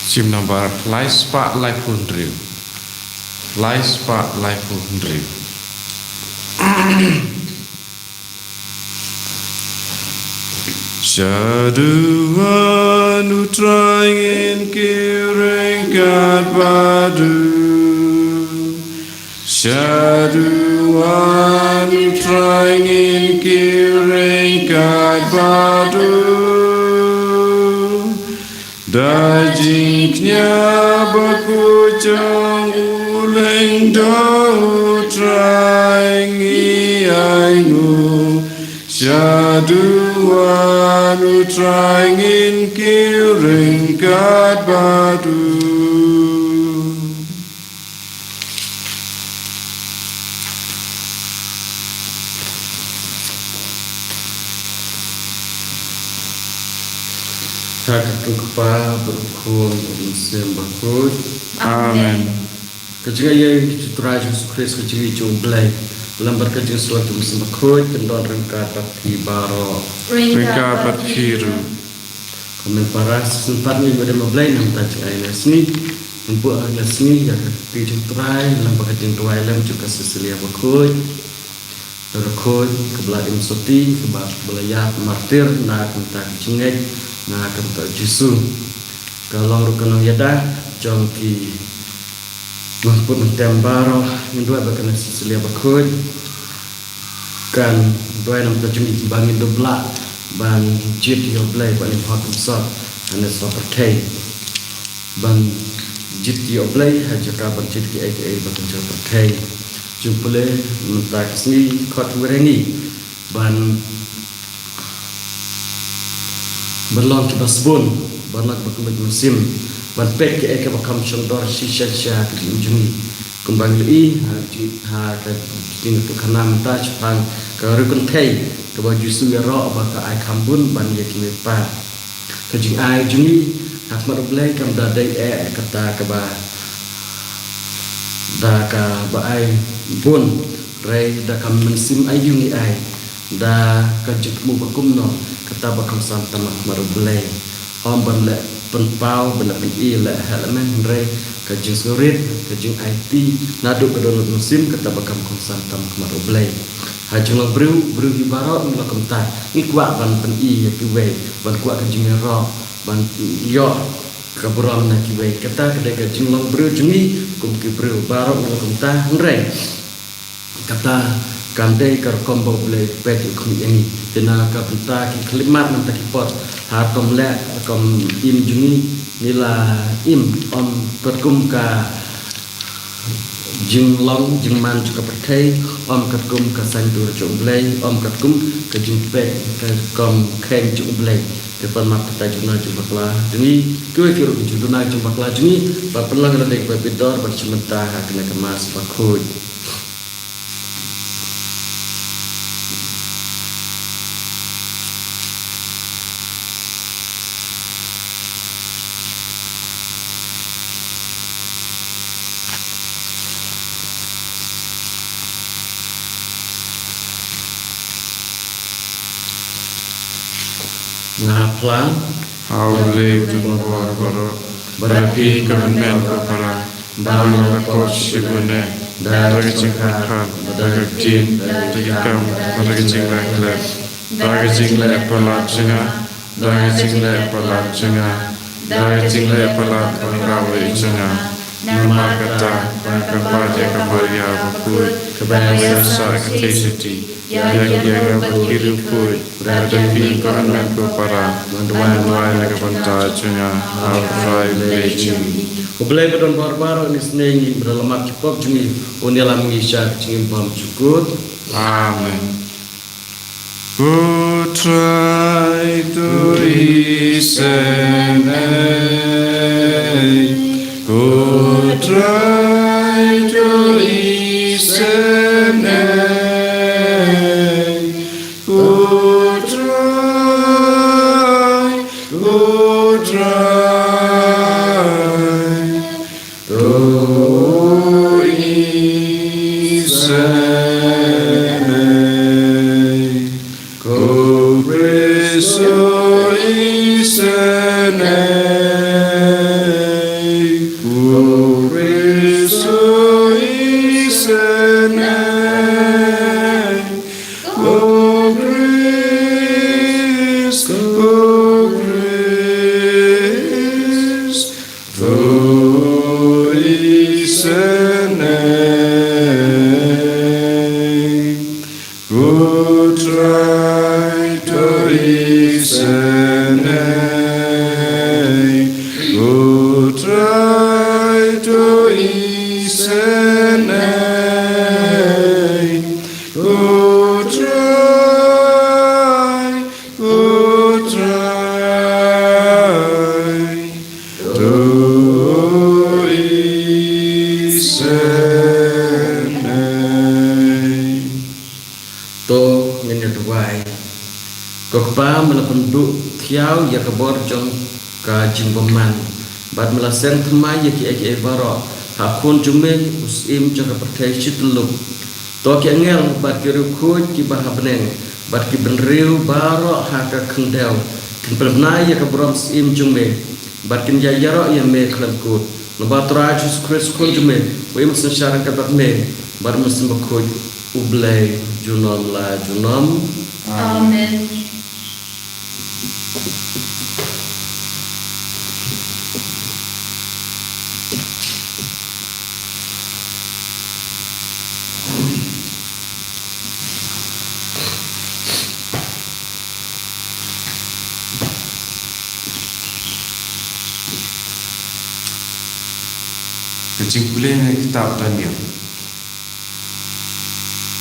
Chim number Lai Spa Lai Pundriu. Lai Spa Lai Pundriu. Shaduan utrangin kiring kat badu. Shaduan utrangin kiring kat badu. Dajiknya berkucang uleng do utrangi ainu. Shaduan utrangin kiring kat badu. Kakak kepa berkon unsem berkon. Amen. Ketika ia turai Yesus Kristus ketika jumlah lambat ketika suatu musim berkon tendon rengkat pati baro. Rengkat pathiru. Komen para sempatnya pada memulai nam tajai nasni membuat nasni yang ketika turai lambat ketika turai lam juga seselia berkon. Berkon kebelah imsoti kebelah ya martir nak tentang cengai. Nah, kata Yesus, kalau rukun yada, jangki mampun tembaro, yang dua berkena seselia berkut, kan dua yang terjun bangi dobla, ban jit yoblay, ban imhatum sab, ane sapertay, ban jit yoblay, hajaka ban jit ki aka ban sapertay, jumpule mentak sini kot werengi, ban berlong ke basbun, berlong berkumpul musim, berpek ke eka bakam condor sisa ke ujungi, kembang lei, ha ke tinggal ke kanam taj pan ke rukun tei, ke baju suyaro baka ai kambun ban ye kimepa, ke jing ai jungi, hak marublay kam dadai kata ke ba, da ka ba ai bun, rei da kam mensim ai jungi ai, da ka jikmu bakumno. Kata bakam santam marublay om banle penpau banle pen le helmen re kajing surit kajing IT nadu kedonot musim kata bakam santam marublay hajung bru hibaro nglakom ta ngikwa ban pen ya kiwe ban kwa kajing ro ban yo kaburam na kiwe kata kedai kajing long bru jungi kum ki bru baro nglakom ta re kata kandai karkom boleh pet ikut ini, kena kapita ki klimat nanti kipot, hakom le kom im jungi nila im om kerkum ka jing long jing man juga perkai om kerkum ka sandur jumblay om kerkum ka jing pet kom ken jumblay depan mata tajuna jumbakla jungi kue kiro juduna jumbakla jungi bapelang ladek babidor bersementah kena kemas bakut. Ngaplang Aule Jumbo Barapi Government Para Bangla Koshibune Daragaching Khan Daragatin Dagikam Daragaching Lakle Daragaching Lepalachinga Daragaching Lepalachinga Daragaching Lepalat Bangawi Chinga Namakata Bangapati Kamaria Bakut Kabaya Sakatishiti Yang berkiru pun Berapi government ko para Duan nagabantadnya Alfrai Beijing Kublai badon barbaro ni senengi beralamat cipok jungi Unialam ngisya cingin paham cukup Amen. Who try to listen Who try to listen So is Ku try to isenai, ku try to isenai. To minit wai. Kokpa melapenduk tiau ya kabor jong ka jimbaman. Bad melaseng thmai ya ki eki baro. Hakun jume usim jong pertai chituluk. To ki angel bad ki rukuj ki bahabneng. Bad ki benriu baro haka kendel. Kin pelnai ya kabrom sim jume. Bad kin yayaro ya me klemkut. Nabatrai Jesus Christ kun jume. Wa imsen syaran kabat me. Bad mesin bakuj ublay junom la junom. Amen. Kesimpulan kitab Daniel.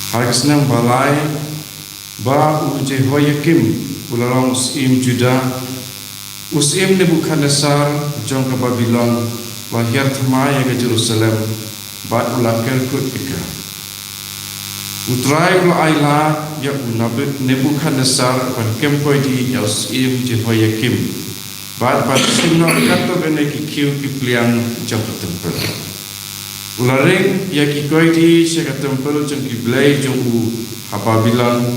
Hari senang balai ba Jehoiakim ulalong usim Juda usim Nebukadnezar jong ke Babylon lahir thmai ke Jerusalem bat ulakir kut ika utrai ulaila ya Nebukadnezar ban kempoi di ya usim Jehoiakim bat sinno kato gene kikiu kipliang jong tempel ularing ya kikoi di syaka tempel jong kiblai jong Babylon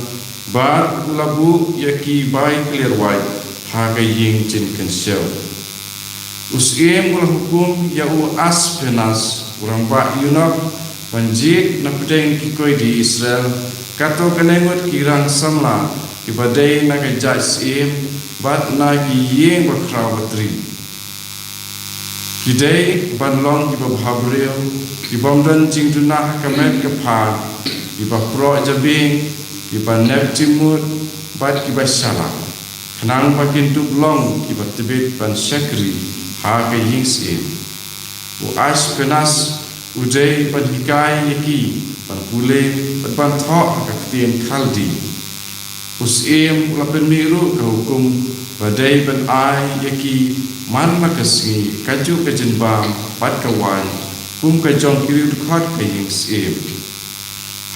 bat ulabu ya ki bai clear white haga ying jin kensel usim ulah hukum ya Aspenas urang ba Yunok banjik na pedeng kikoi di Israel kato kenengut kirang samla ibadai na kajai sim bat na ki ying bakraw batri Kidai banlong iba Habril iba mdan jing tunah kamet kepa iba pro jabing iba neb timur bat iba salah kenang bakin tublong iba tebet ban syakri ha ke yingsim Aspenas udai ban hikai yaki ban kule ban thok ka tien khaldi usim lapen miru ka hukum badai ban ai yaki man makasngi kaju kajenbam pat kawan kum ka jong kiri khot ka yingsim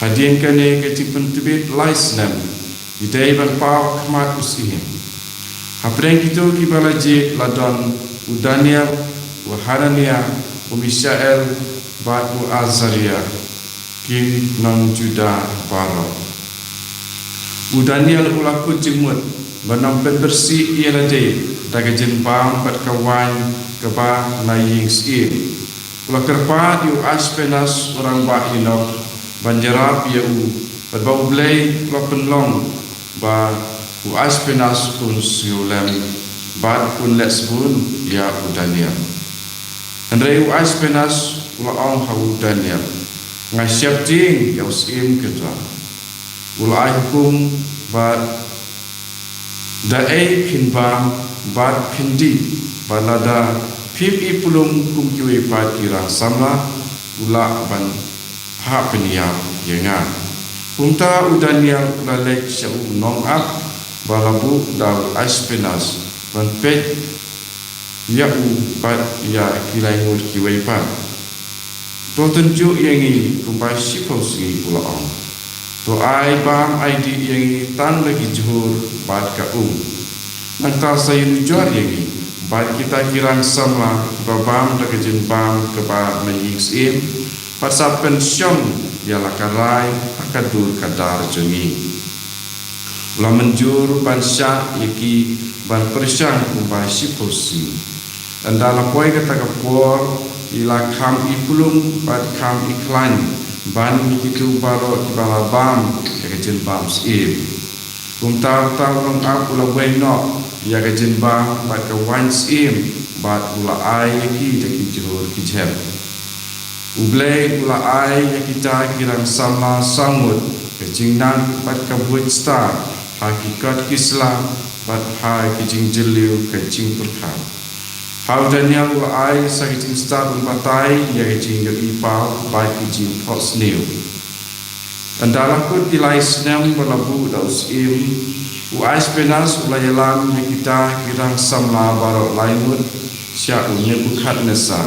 hadien kane ka tipen tibet laisnam idai ban paw khmat usim hapreng itu kibalaje ladon Daniel wa Hanania wa Mishael bat wa Azaria kin nang Juda baro Daniel ulakut jimut banam bersih ia lade daga jenbam pat kawan keba na yingsim ula kerpa yu Aspenas orang ba Inok banjarap ya pat bau blai ula penlong ba Aspenas pun siulem bat pun lesbun ya Daniel andrei Aspenas ula ong hau Daniel ngasiap jing ya usim kedua ula hukum bat dae kinbam bat kindi balada pipi pulung kum kiwe pat kirang samla ula ban ha peniam yenga kumta Daniel lalek syau nong up balabu dal Aspenas ban pet ya bat ya kilai ngur kiwe pat to tunjuk yengi kumpai siposi ula ong to ai bam ID yengi tan lagi juhur bat ka Nangta sayun jor yengi bat kita kirang samla babam da kejin bam keba mengingsim pasal pensiun ialah karai akadur kadar jengi ulah menjur bansya yaki ban persyang kumbai siposi andala poi kata kapor ila kam ipulung bat kam iklan ban itu baro kibala bam kejin bam sim kumtar tarong ap ulah wenok ya kejin bam bat ka wans im bat ulah ai yaki de kijur kijem ublei ulah ai yakita kirang sama samut kejing nan bat ka buat star hakikat Islam bat hai kijing jeliu kejing perkam Hal Daniel ai sa kiting star umatai ya kiting yo ipa bai kiting hos new. Andalam ko kilai senam balabu daus u ais penas ulayalam ya kita kirang samla barok lainut sia unye bukhat nesa.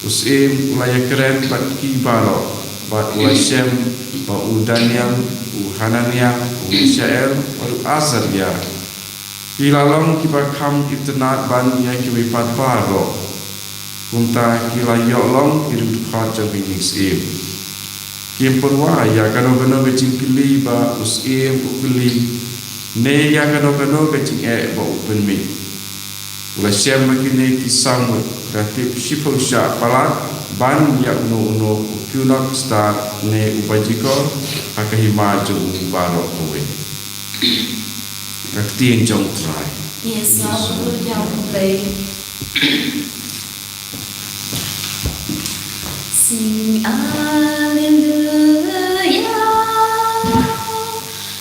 Ulaya keren bat ki barok bat ulasem ba u Daniel u Hanania u Mishael u Azaria. Kilalong kiba kam internet ban ya kiwe pat baro. Kunta kilayok long kiru khat jabing sim. Kim perwa ya kano becing kili ba usim ukili ne ya kano becing ba open me. Ula siam makine kisang ratip sipo sya palat ban ya uno ukunok star ne ubajiko akahima jo baro kowe. Các tiên trong trái. Yes, I'll go down and play. Sing hallelujah,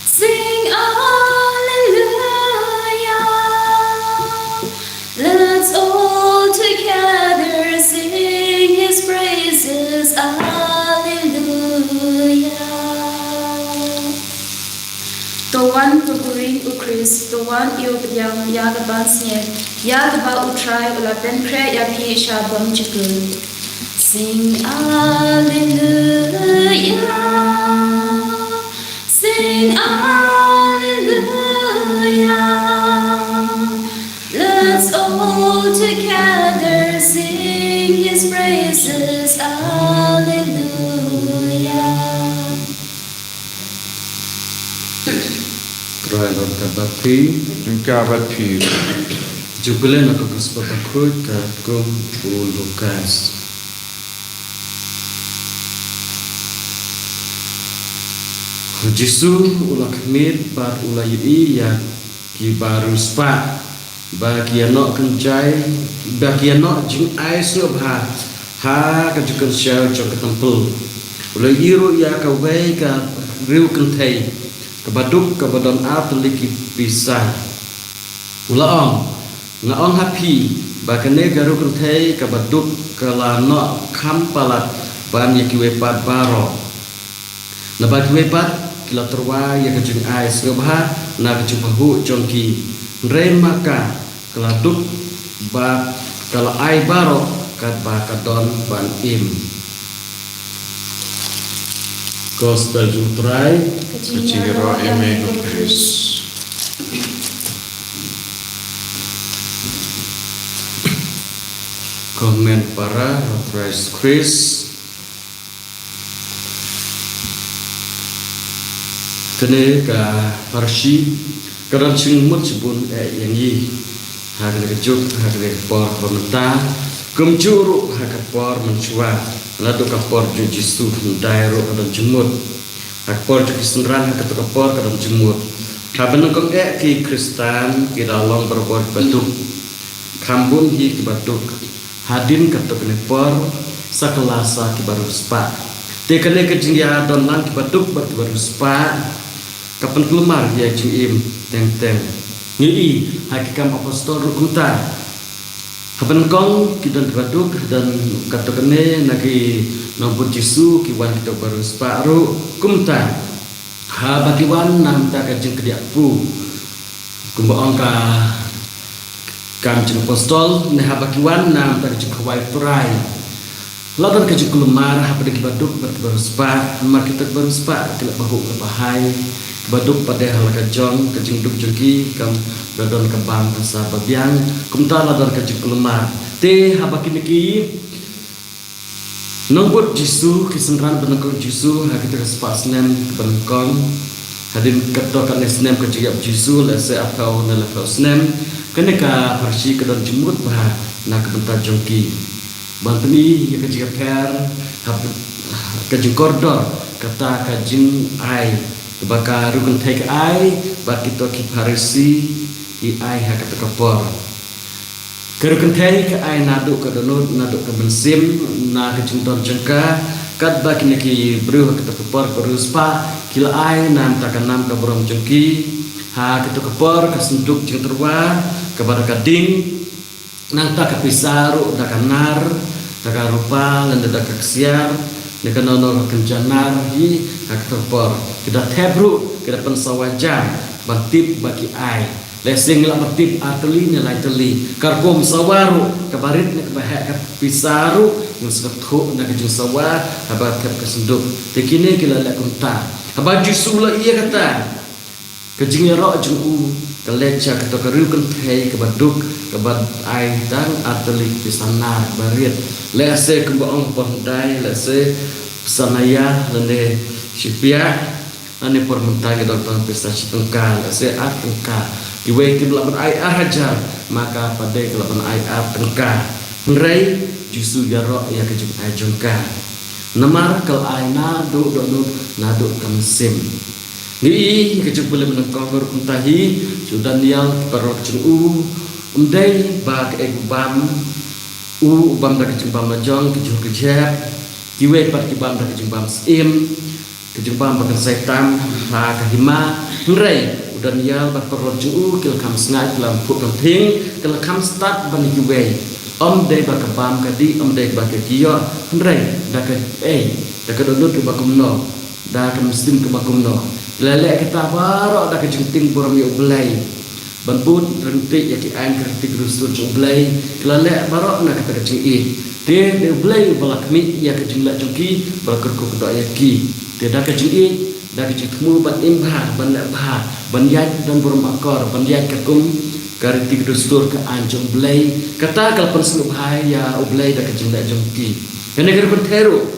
sing hallelujah. Let's all together sing His praises, hallelujah. Tuan Tugurin Ukris, Tuan Iubyang Yagaban Snyek, Yagaba Utrai Ulaten Kre Yapi Shabam Chikun. Sing hallelujah, sing hallelujah. Let's all together sing His praises, hallelujah. Lord kabapi Engkau pir. jubilan aku kesempatan kut kum Lukas. Jisu ulah kemit bar ulah yui ya ki baru spa bagi anak kencai bagi anak jing ai subha ha kejukan syau jong ketempel ulah iru ya kawai ka riu kentai kebaduk kebadon atuliki pisah ulah ngaong happy bakane garu kentai kebaduk kelana kampalat ban yakiwe pat baro na bagi wepat kila terwa ya kejung ai sebha na kejung bahu jongki re maka keladuk ba kala ai baro kat ba kadon ban im Gospel jutrai Keciro eme Kris. komen para Christ Chris kene ka parsi kadang cingmut sebun yang yi hakne kejuk hakne por pementa kemjuru hak por mencua ladu kapor jujisu dairo kadang jemut hak por jujisenran hak kapor kadang jemut kaben kong ki Kristen ki dalong berpor batuk kambun hi ki batuk hadin katuk ne por sakelasa ki baru spa tekane kejingya don lang ki batuk baru spa kapan kelumar ya jim teng ni hakikam apostol rukuta kapan kong kita baduk dan katukane nagi nombor Yesus kiwan kita baru separuh kumta ha bagiwan nam ta kajeng kediapu kumba angka kam jeng apostol ne ha bagiwan nam ta kajeng kawai turai ladan kajeng kelumar ha pada baduk baru sepa mar kita baru sepa kila bahu bahai baduk pada hal kajong kajing duk jogi kam dadon kembang sa babiang kumta ladon kajing kelemar te habaki niki nombot Jisu kisenran benengkong Jisu ha kita spasnem benengkong hadin kato kan snem kajing Jisu lese apau na level snem keneka parsi kedon jemut bah na kebenta jogi bantuni ya kajing per kajing kordor kata kajing ai baka rukun take ai baki toki parisi i ai hakat kapor kerukun take ai naduk ke donut naduk ke bensim na kejungton jengka kat baki neki bru hakat kapor beruspa kila ai nam takanam ke borom jengki ha kita kapor ke senduk jeng terwa ke barakading nang tak kapisaru dak kanar dak rupa lan dak kaksiar dak nono kenjanar hi hak terpor kita tebru kita pensawajar batip bagi ai lesing la batip atli nilai teli karkom sawaru kabarit ne kabah kapisaru yang sekethu dak jung sawar habat kesenduk tekine kila la kunta habaju sula ia kata kejingnya ro jung keleca atau keriukan thei kebaduk kebad ai dan atli pisanar barit lese kembang pandai lese sanaya lene sipia ane permentai doktor pesta setengkal lese atengka iwe kelapan ai hajar maka pada kelapan ai atengka ngerai justru jarok ya kejung ai jongka namar kal ai nadu nadu kamsim ni kejung boleh menengkau berkuntahi sudah nial perok jeng umdai bag bam bam dak kejung bam majong kejung kejap kiwe par kibam dak kejung bam sim kejung bam bakan setan ha kahima ngrei udah nial bar perok jeng kil kam sngai dalam puk penting kil kam start bani kiwe dai bag bam kadi dai bag kiyo ngrei dak dak dodot ke bakumno dak muslim ke bakumno lelek kita barok dak kejengting bormi ublai banbut rentik yaki ain kritik rusur ublai lelek barok nak kata kejeng de ublai balak mi ya kejeng la jengki balak ko kedok yaki de dak kejeng dak kejeng temu ban imba ban labha ban yat dan borom akor ban yat kakum kritik rusur ke anjung ublai kata kal perslup hai ya ublai dak kejeng la jengki kene ger penteru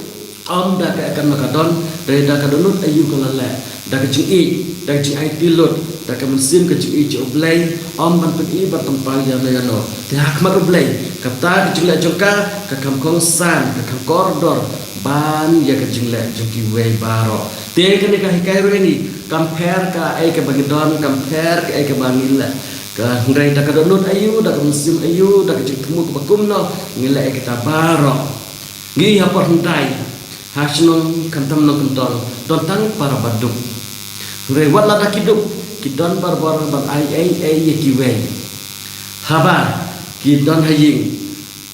dak akan makadon dari dak kadonut ayu kelelek dak kejeng dak kejeng ai tilut dak mesin kejeng oblai ban pegi bertempang yang no dak mak oblai kata kejeng la jongka kakam kongsan kakam koridor ban ya kejeng la jongki we baro te kene ka hikairu ini compare ka ai ke bagidon compare ka ai ke bangila ka ngai dak kadonut ayu dak mesin ayu dak kejeng temu bakumno ngila ai kita baro ngi apa hendai hasnong kantam no kentol dontang para baduk rewat lada kiduk kidon barbar ban ai kiwe haba kidon haying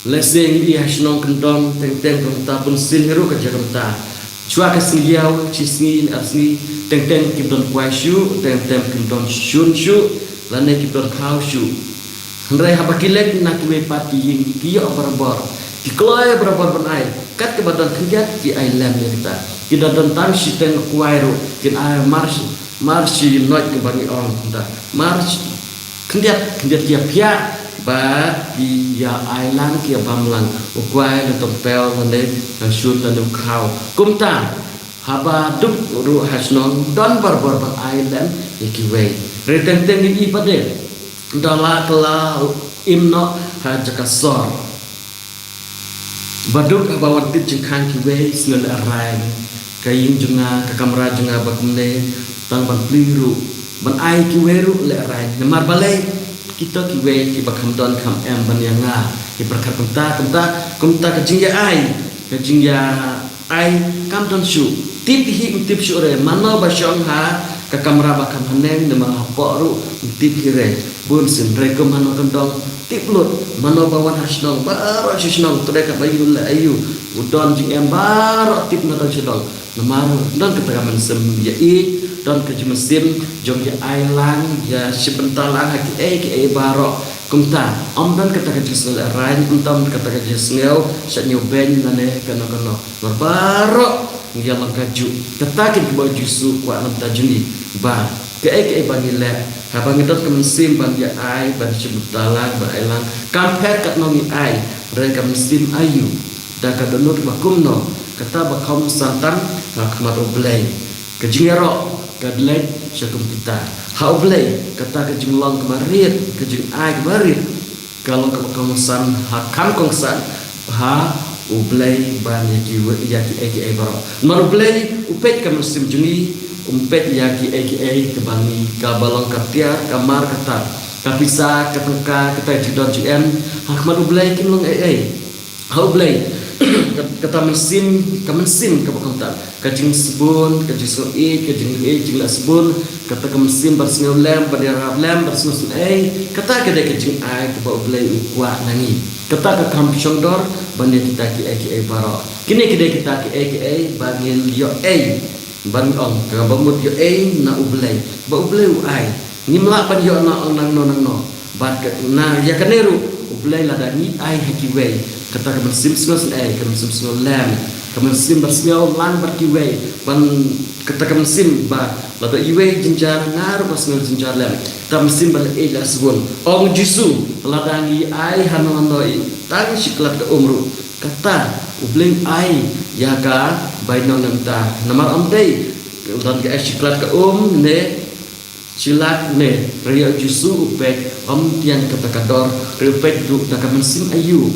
leseng di hasnong kentong teng kenta pun silheru ka jakarta chua ka singiau chisni asni teng kidon kwaishu teng kidon shunshu lane kidon khaushu hendrai haba kilek nak we pati ying kiyo barbar dikloy barbar ban ai kat ke badan kiat ki island kita kita tentang sistem kuairu kin ai marsi noit ke bani orang kita marsi kendiat kia pia ba di ya island kia bamlang kuai le tompel ne shoot dan kau kumta haba duk ru hasnon don barbar ban island ikiwei reteng ni ipade dala kala imno ha jakasor baduk abawan tit jengkang kiwe singal arai kayin junga ka kamera junga bakumne tang ban pliru ban ai kiweru le arai nemar balai kita kiwe ki bakam don kam em ban yanga ki berkat kumta ka jingya ai kam don shu tip shu re mano basyong ha ka kamera bakam hanen nemar haporu tip hire bun sin rekom mano kendong tiplut mano bawan hasnong baro shisnong todeka bayu la ayu udon jing embar tip na sidong namar don ketagaman sem ya don kejemesim jong ya ailang ya sibentalang haki baro kumta don katakan jisel rain untam katakan jisngeu sanyo ben nane kano baro ngia langkaju katakin ke baju su kwa lam tajuni ba ke bangile habangidot kemesim ban ya ai ban sibentalang ban ailang kampet kat nongi ai mereka mesim ayu daka donut bakumno kata bakom santan hakmat oblay kejingero kadlek syakum kita ha oblay kata kejinglang kemarit kejing ai kemarit kalau bakom san hakam kongsan ha oblay ban yaki ai baro mar oblay upet kemesim juni umpet yaki kebangi kabalong katiar kamar kata kapisa katengka kita jidon jn hakmat oblay kinlong haublay kata mesin ke bakal tak kajing sebun kajing soi kajing jing la sebun kata ke mesin bersengau lem berdarab lem bersengau kata ke kajing ai ke bau belai kuat nangi kata ke kampung dor bani kita ki barok kini kita ki bangil yo bang ong ke bamut yo na ublai bau belai ai ni melapan yo na onang no bat na ya kaneru ublai la dani ai hakiwei kata ke mesin sengau ke mesin sengau lem ke mesin bersengau lang berkiwei ban kata ke mesin ba la da iwei jinjar ngar bersengau jinjar lem kata mesin bal la sebun ong jisu la dangi ai hanoi tang siklat ke umru kata ublai ai ya ka bainong nanta namar amdei dan ke siklat ke ne silat ne ria jisu upek tiang kata kador repek duk dak mesin ayu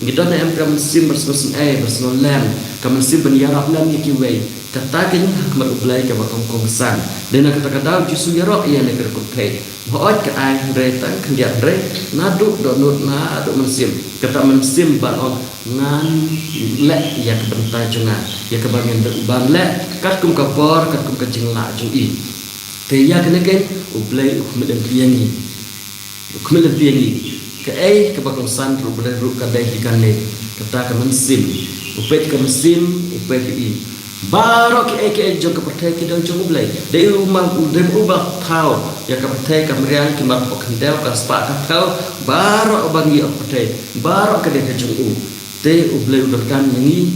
kita na em mesin bersengau lem mesin beniarap lem kiwei kata kin hakmat ublai ke bakong kongsan dan kata kadau jisu yarok ia ne kerkuthe boot ke ai retang kendia re naduk donut na aduk mesin kata mesin baon ngan lek ya ke bentai jonga ya ke bangen ban lek kat kum kapor kat kum kajing la jui Kaya kena kan ublai ukmedan tiangi ke ke bakong san ublai ru kadai ikan ne kata ke mesin upet ke mesin upet ke barok ke jong ke pertai ke jong ublai dei rumah udem ubah tau ya ke pertai ke meriang ke mak kendel ke spa ke tau barok bangi pertai barok ke de jong te ublai udurkan ini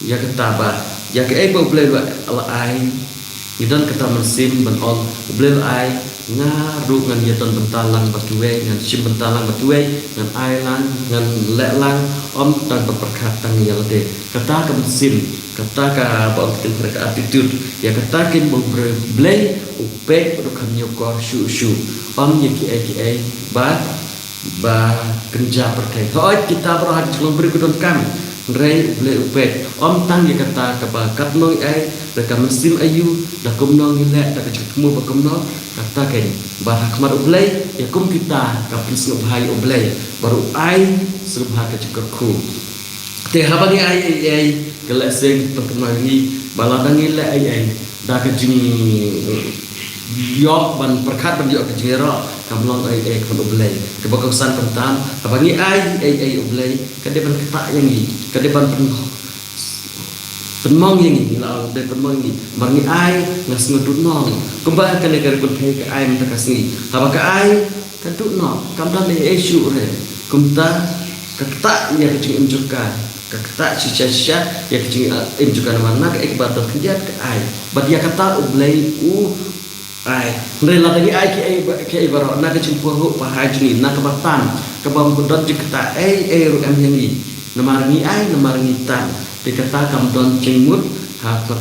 ya ke tabat ya ke ublai ala ai Idan kata mesin benol ublel ai ngaru ngan yeton bentalang batuwe ngan sim bentalang batuwe ngan ailan ngan leklang tan perkatang yelde kata ke mesin kata ka ba kin mereka attitude ya kata kin blay upek produkan nyokor shu yeki ba kerja perkai hoi kita berhad celon berikutun kami Rai boleh upet tang dia kata kebakat noi ai dekat mesin ayu dah kumnong ilek dah ketemu bakumnong kata kan bahak mar ublai ya kum kita kapin sengop hai ublai baru ai serba kecekku te habani ai gelak sing perkenal ni baladang ilek ai dah kejing yok ban perkat ban yok kejera kamlong ai kon ublai kebakasan pentam abangi ai ublai kade ban ketak yang ni kade ban penmong yang ni la de penmong ni bangi ai ngas ngedut nong kembang kane gar kun ke ai menta kasni haba ka ai kadut no kamdan de issue re kumta ketak ya kecing injukan ketak cica ya kecing injukan mana ke ibadat kerja ke ai badia kata ublai ai rela tadi ai ke ibaro na ke cimpuh pahajni na kebatan kebam kudot dikata ru am yang ni namarni ai namarni tan dikata kam don cimut hakmat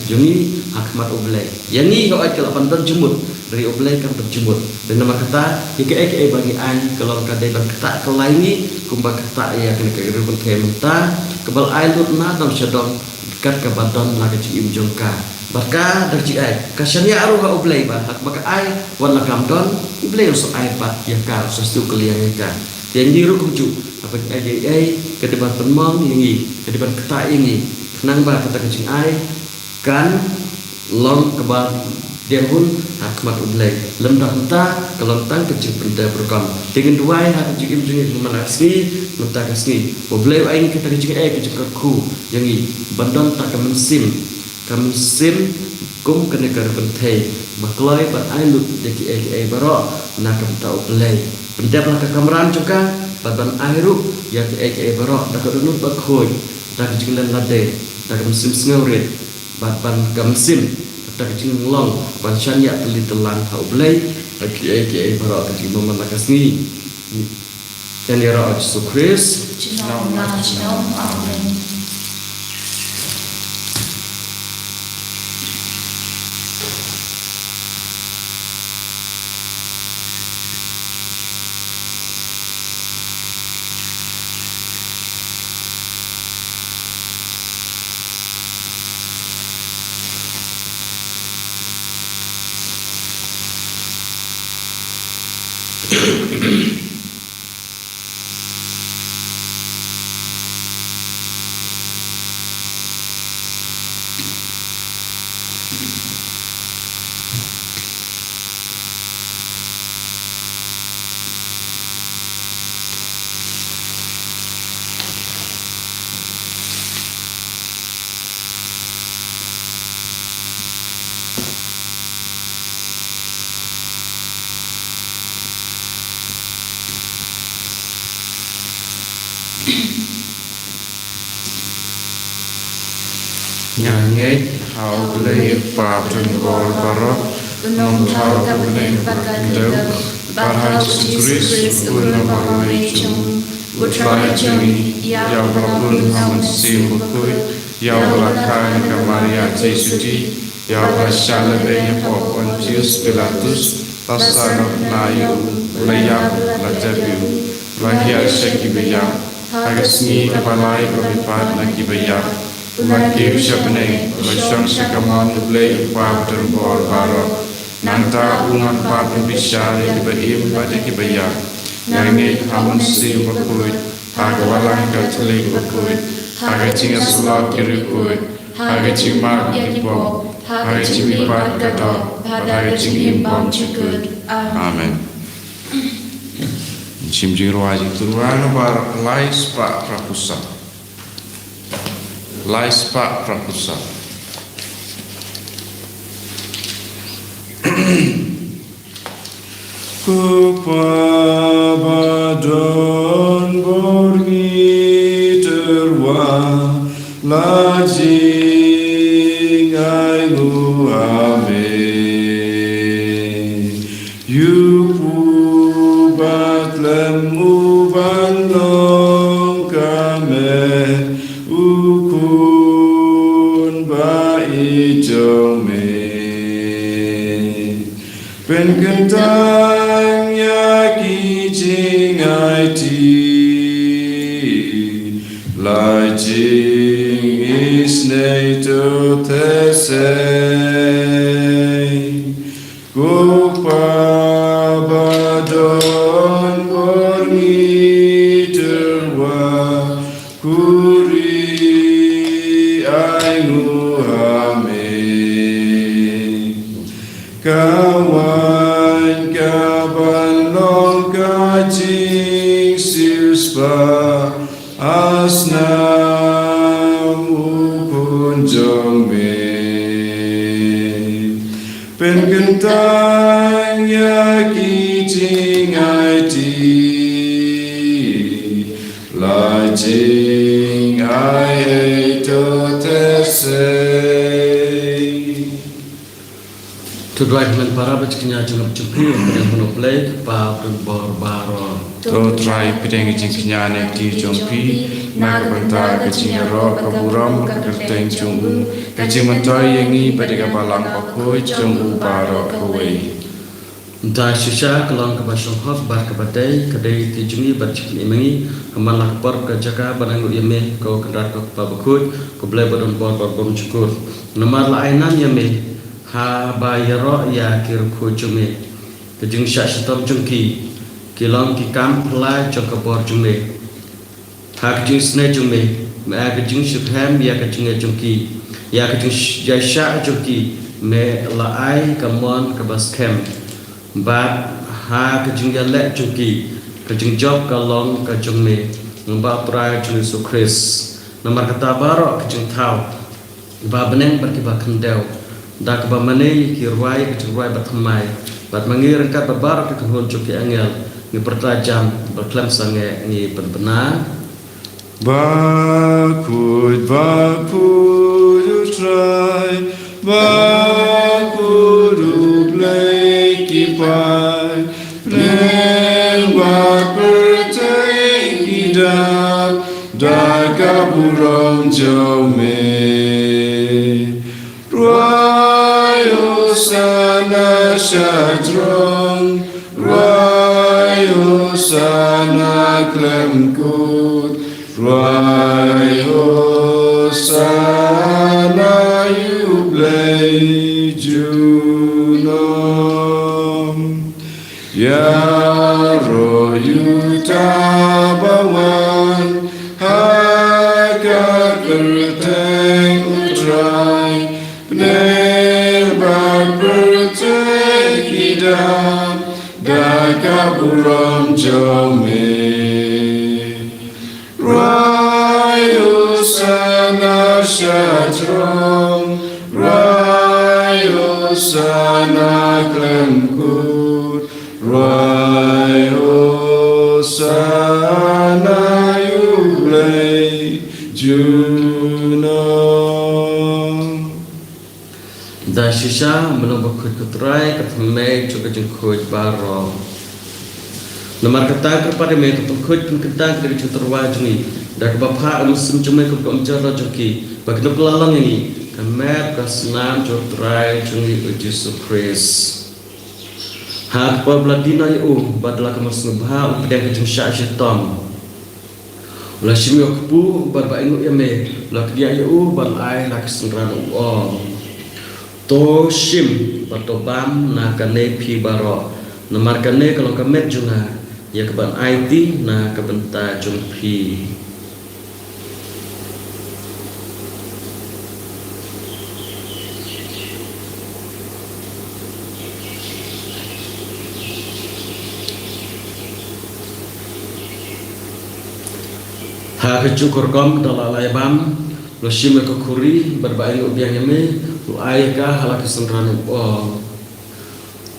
jumi hakmat ublai yang ni kau ai ke 8 don jumut dari ublai kam terjumut dan nama kata ke bagi ai kalau kadai ban kata ke lain ni kumba kata ya kena ke rubun kemta kebal ai lut na dam syadong dekat ke badon la ke im jongka Baka dari ai kasanya aruha ublai ba hak baka ai warna kamdon ublai so ai pat ya ka sestu kalian ka yang diru kuju apa ai ke depan penmong ini ke depan keta ini nang ba kata kecing ai kan long kebal dehun hakmat ublai lemdah ta kelontang kecing benda berkam dengan dua hak kecing im menasni mentah kasni ublai ai kata kecing ai kecing ku yang ini bandon tak kemensim Kamsim kum kena gar pentai maklai ban ailut deki baro nak tau play pendap nak kameran juga ban airu ya ki baro dak dunut bakhoi dak jinglan lade dak musim sngorit ban kamsim dak jinglong ban syanya telitelan tau play ki baro ki momen nakasni dan ya ra Yesus Kristus Amen. Nyanyi hau belai pap dan bol barok Nong thao ka benen bakan deu Bahau Jesus ulang marai chung Utrai chung ya berapun hamun sim bukui Ya belakang ke Maria Jesuti Ya bersyalah dengan Pontius Pilatus Tasarap nayu layak lajabiu Lahir sekibiya Hagasmi kebalai berlipat nakibiya Umakiu syabnei Lasyang sekaman ublei upap terbor barok Nanta ungan pap bisyari kibaim pada kibaya Yang hamun sim berkuit Hagawalang katelik berkuit Hagacing asulap kirikuit Hagacing mak dipom Hagacing ipat kadok Hagacing impom cikut Amen Cimjing ruajing turuan bar lais pak prapusa Lais pak prapusa Kupabadon borgi terwa lajing ailu ame Yupu batlem uban long kame ukun ba ijome Ben kentang ya kijing aiti Lai jing isnei to tesei Kupabadon borgi terwa Kuri aingu ame Kawan kaban long kajing siuspa asnam ukun jongme Pen kentang ya kijing aiti lajing ai to tesei Tudwai dengan para bacanya jangan cempu yang penuh play pa berbor baro. To try pideng jing kinyane ti jongpi na banta kecing ro kaburam kerteng jonggu kecing mentoy yengi pada balang pakoi jonggu baro kowe. Entah susah kalau kebasong hot bar kebadai kedai tijungi bercik imengi kemalak por kejaka banangu yeme kau kendrat kau pabukut kau belai badon bor bom cukur. Nomor lainan yeme ha bayaro ya kir kujume kejung syak sitom jungki kilong ki kam pla jong kabor jume ha kejung sne jume ma kejung syukhem ya kejung jungki ya kejung ya syak jungki me la ai kamon kabas kem ba ha kejung ya le jungki kejung job kalong kejung me ngba pra jung Yesus Kris nomor kata barok kejung tau ba beneng berkiba kendau dak ba manei ki ruai ki ruai batmai bat mangir kat babar ki hon cuki angel ni pertajam berklam sange ni benar Bakud utrai bakud ublei kipai Nel pertai hidap daga burong jaume Ruayo sana syadrong Ruayo sana klemkut Ruayo sana yublei junom Ya royu tabawan Haga kerteng utrai Nerba bertekidam Daga buram jome Rayo sana syadrong Rayo sana klemkut Rayo sana yub Juna Da shisha menambah kuat keterai ketemu juga jengkuat baro. Nomor kata kepada mereka pengkuat pengkentang dari juterwaj ni. Da kebapa muslim cuma kebencana rajoki. Bagi pelalang ini kemer kesenam juterai jungi Yesus Kristus. Hak pabladina itu badlah kemasung bah updek kejung syaitan. Ulah shimi okpu barba ingu yame ulah dia itu balai lak sengran To shim bato bam na kane pi baro namar kane kalau kamet junga ya keban IT na kebenta jung pi. Ha kecukur kom dalalai bam lo shim ko kuri barbain ubiang yame lo ayaka halak sengran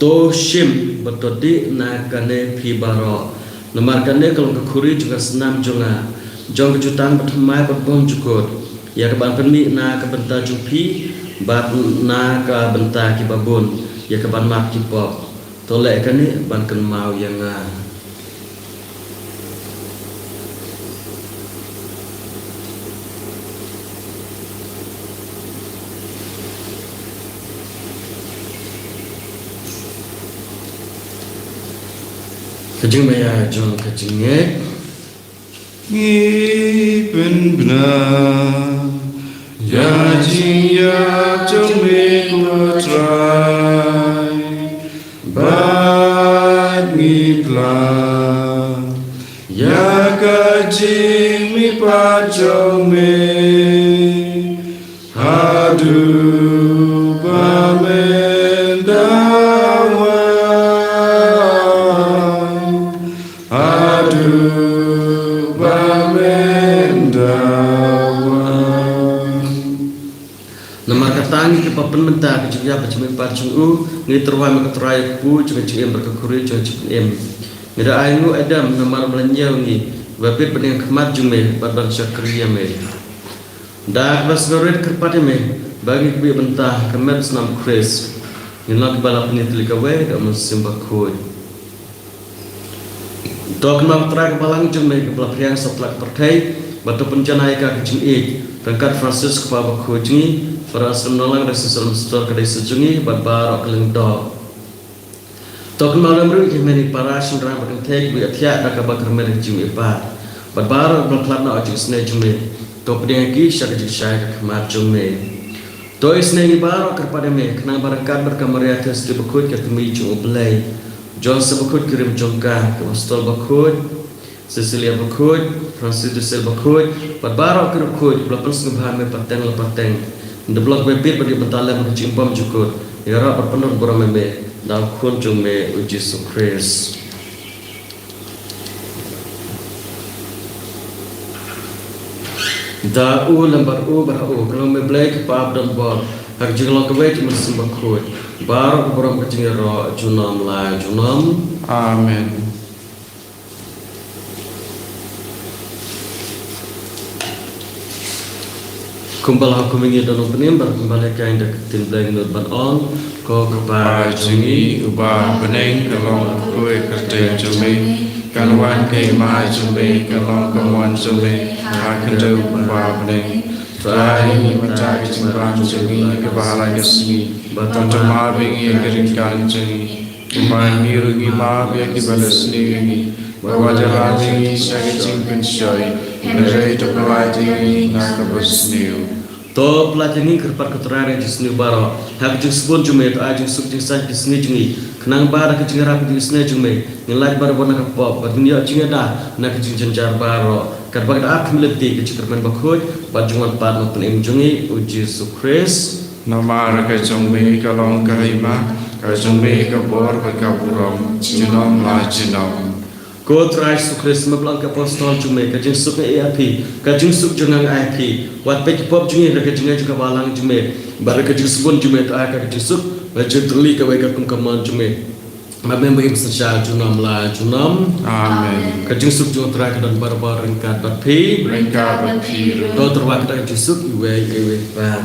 To shim batodi na kane pi baro namar kane kalau ke kuri juga senam junga jong kejutan pertama berbom jukut ya keban permi na kebenta jupi bat na ka benta ki babun ya keban mak ki pop tolek kane ban ken mau yang kejeng maya jong kejengnya Ngipen benar Ya jing ya jong mekutrai Bat ngipla Ya kajing mi pacong me Hadu pamendawan Hadu pamendawan Nama katangi ke papen mentah ke juga bacaan pacung ngi terwai meketerai pu juga cem berkekuri juga cem ngira ainu adam nama melenjau ngi bapit pening kemat jume badban syakriya me dah basgoret kerpati me bagi kebi mentah kemat senam kris nginak balap ni telikawe dak musim bakui Tok nam trak balang jume ke belakang setlak pertai batu pencana ika kejing berangkat Francis ke bawah kujingi para semenolong dari sesuatu setor kedai sejungi barbar keling dog. Tok malam ru kemeni para sendra berkentek bi atia dak bakar merek jume ba barbar belaklat na ojik sne jume tok pedengki syak jik syak kemat jume to isne ni baro kepada me kena berangkat berkamar atas di bekut ketemi jume belai John sebekut kirim jongka ke Apostol Bakut, Cecilia Bakut, Francis de Sel Bakut, Barbara Bakut, belakang sengbahan me pateng lepateng, de blok bebit bagi bentalam ke cimpam jukut, yara berpenuh borang me dal kunjung me uji Kristus. Da lembar barau kalau me blake pap dan bol, hak jenglo kewet mesin Bakut. Baru borang kecing ro junam la junam. Amen. Kumpal aku mengi dalam penimbar kembali kain dak timbleng nur ban on ko kepa Jungi ubah beneng kalong kue kerja jume kalwan ke ma jume kalong kawan jume akan jauh ubah beneng trai mencari cimbang jungi kebahalan kesini batang cuma bengi keringkan jungi kemain mirugi ma biar kibalas ni bahwa jalan ini saya cimpin syai dari tokai tinggi nak bersniu to pelajari kerpat keterangan jisni baro hak jisbun jume to ajung suk jisah jisni jungi kenang bara kejing rapi jisni jume nilai baro bona kapop dunia jingada nak kejing jenjar baro kerpat ak meleti kejing bakut bajungan pat mapen jungi uji Kristus Nama rakyat jombe kalong kahima kajombe kabor kaburam jinom la jinom Ko trai Kristus mablang apostol jume kajing suk api kajing suk jungang api wat pek pop jungi da kajing juga balang jume bar kajing sebun jume ta kajing suk kajing terli ka weka kum kaman jume Mabem bagi besar junam la junam. Amen. Kajung suk jung terak dan barbar ringkat bat pi. Ringkat bat pi. Do terwak dan jusuk iwe bat.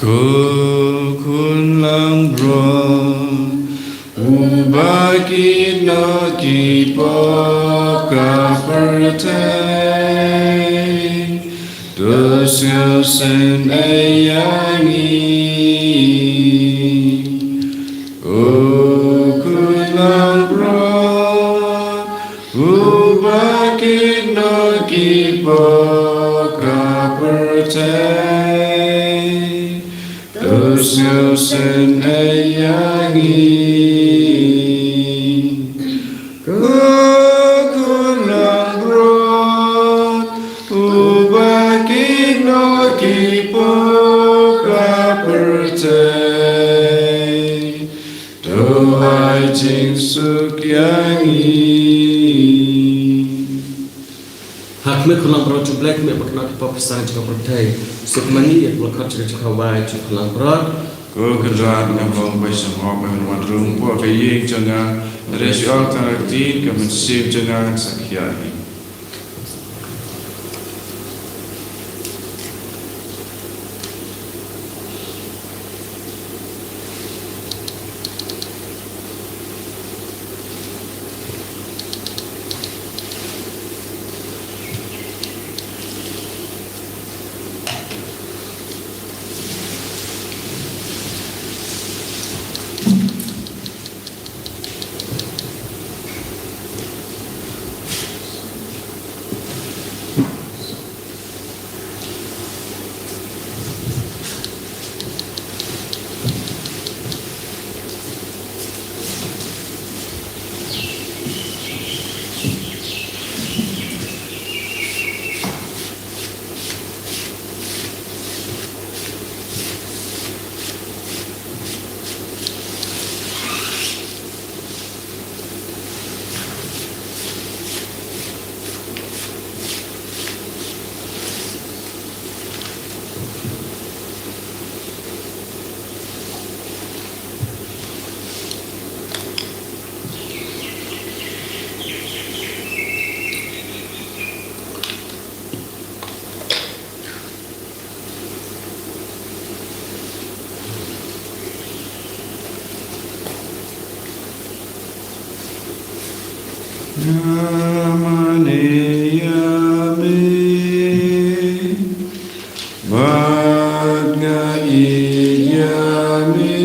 Kun lang bron ubaki na kipa ka pertai dosyo sen ayangi kun lang bron ubaki na kipa ka pertai dosyo sen ayangi kukulang bron ubaki no kipo kapertai doai jing suk yangi Hak me kulang bro cublek me bakna ki pop sang jika pertai suk mani ya blokot jika wai jika kulang bro ko kedrat ngabong bai sang hop men wadrung po ke ying janga resi alternatif ke mensip janga sakyani Namane yame Vadga iyame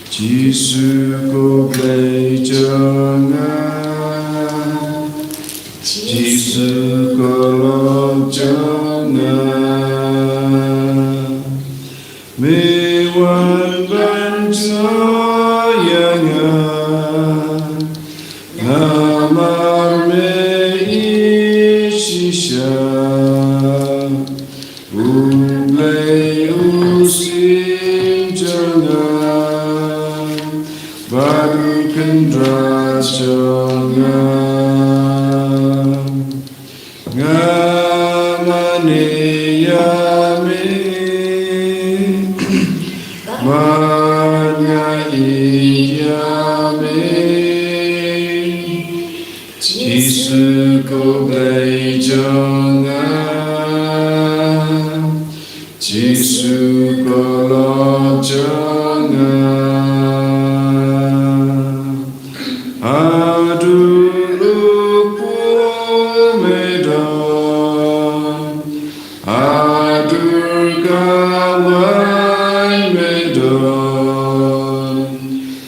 Jisu ko blei jangan Jisu ko lok jangan Mewan bancayangan Namar me ishisha Ublei usim jangan Baru kendra jangan Ngamane yame Manya iyame Jisu ko blei jangan Jisu ko lok jangan Aduh medan Aduh kawan medan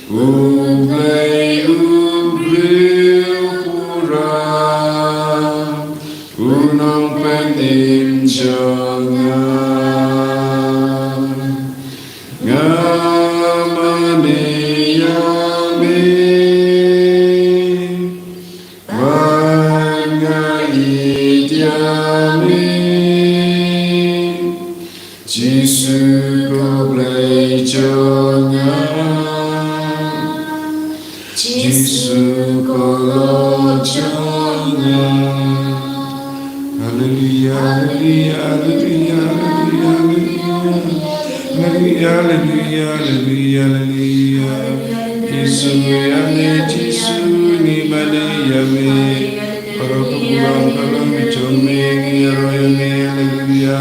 Ublei Unang penin jangan Ngamane yame Vanga idyame Jisu ko blei jangan Jisu ko lok jangan Hallelujah, hallelujah, hallelujah, hallelujah. Hallelujah, hallelujah, hallelujah, hallelujah. Yesu yame, Yesu ni mane yame. Paroko pulang kalau micome ngiro yame. Hallelujah,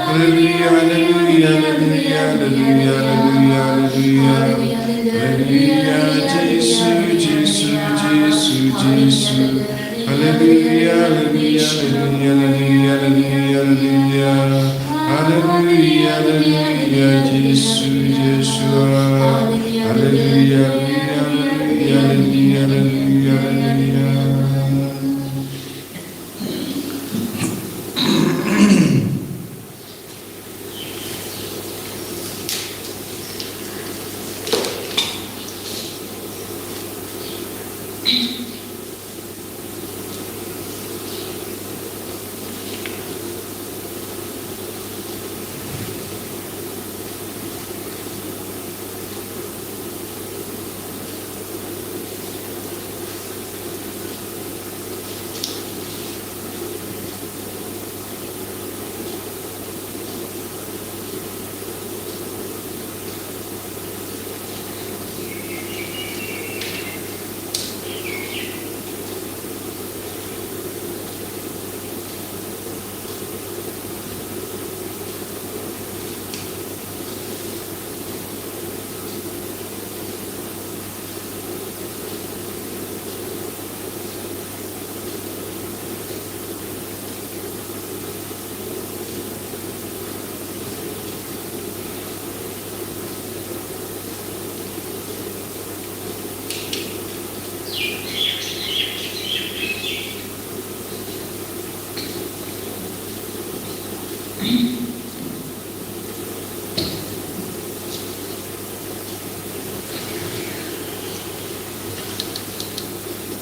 hallelujah, hallelujah, hallelujah, hallelujah, hallelujah, hallelujah. Yesu, Yesu, Yesu, Yesu. Hallelujah, hallelujah, hallelujah, hallelujah, hallelujah. Hallelujah, hallelujah, Yesu, Yeshua. Hallelujah, hallelujah, hallelujah, hallelujah, hallelujah.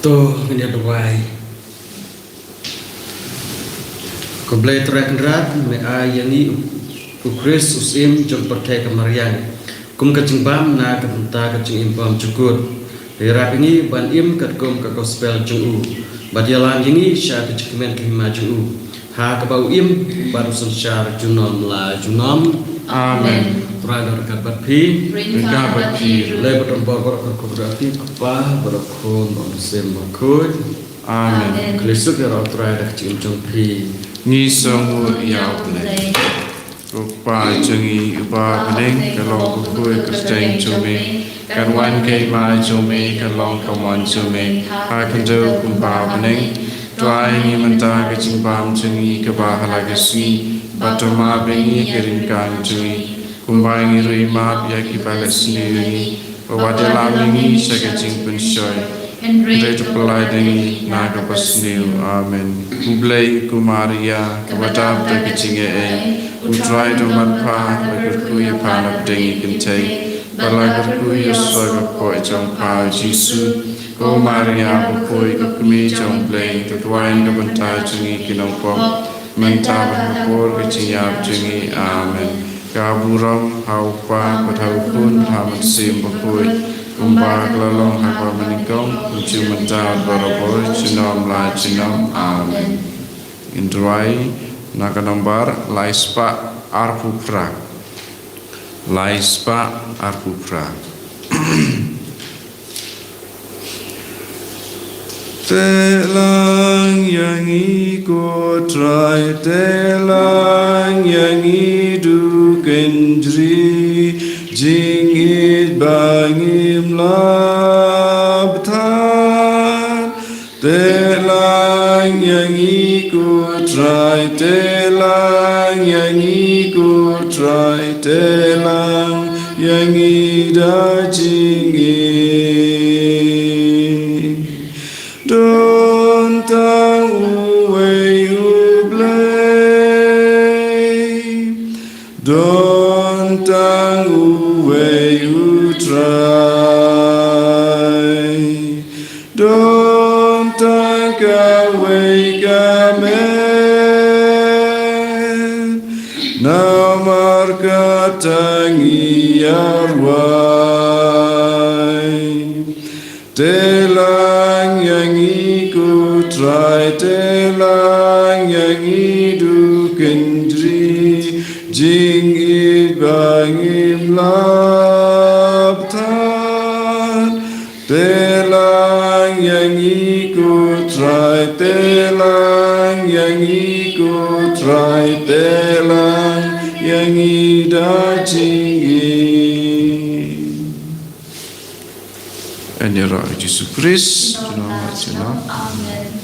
To menyadwai Komplei terakendrat me ayangi ukris usim jom pertai kamarian kum kacing bam na kenta kacing impam cukur Rap ini ban im kat kum ka gospel jung u badialan ini sya kacing men kehima jung u ha kabau im baru sensar junom la junom Amen. Terakhir dekat batpi Rinka batpi. Lebat rempah berkati apa berkon bangsim berkut Amen. Kelisuk ya rau terakhir kacing pi Ni songu yau play. Rupa jengi uba bening kalong kukui kusteng cume. Kan wan kei mai cume kalong kawan cume. Hai kendo kumpa bening. Tuai ni mentah kecing pam jengi kebahala kesni. Batoma bengi keringkang jengi. Kumpa ngi rima yaki balik sendiri. Bawadela mingi sekecing pensyoy. Dari terpelai dengi naga pasniu. Amen. Kublai ku Maria kepada terkecing Utrai doman pa bagerku ya panap dengi kentai. Balagerku ya swaga po jong pa Jisu. Ko Maria bukoi kekemi jong play. Tutuain kebentai jengi kinong pok. Mentah berkepur kecing yap jengi. Amen. Kaburam haupa pathaupun hamat sim bukoi. Kumpa kelalong hakwa menikong Kunci mencahat baraboi Cinom la cinom Amen. Indrai Naka nomor Laispa Arpupra Laispa Arpupra Telang yang ikut rai Telang yang hidup kendri Jingit bangim labtan Telang yang ikut rai Telang yang ikut rai Telang yang ida jingit Dontang uwe ublay Dontang uwe utrai Dontang kawe kamen Namar katangi arwai Telang yang ikut rai Telang yang hidup kendri Jingit langim laptan, telang yang ikut rai, telang yang ikut rai, telang yang ida tinggi. En Heer Jezus Christus, naam. Amen.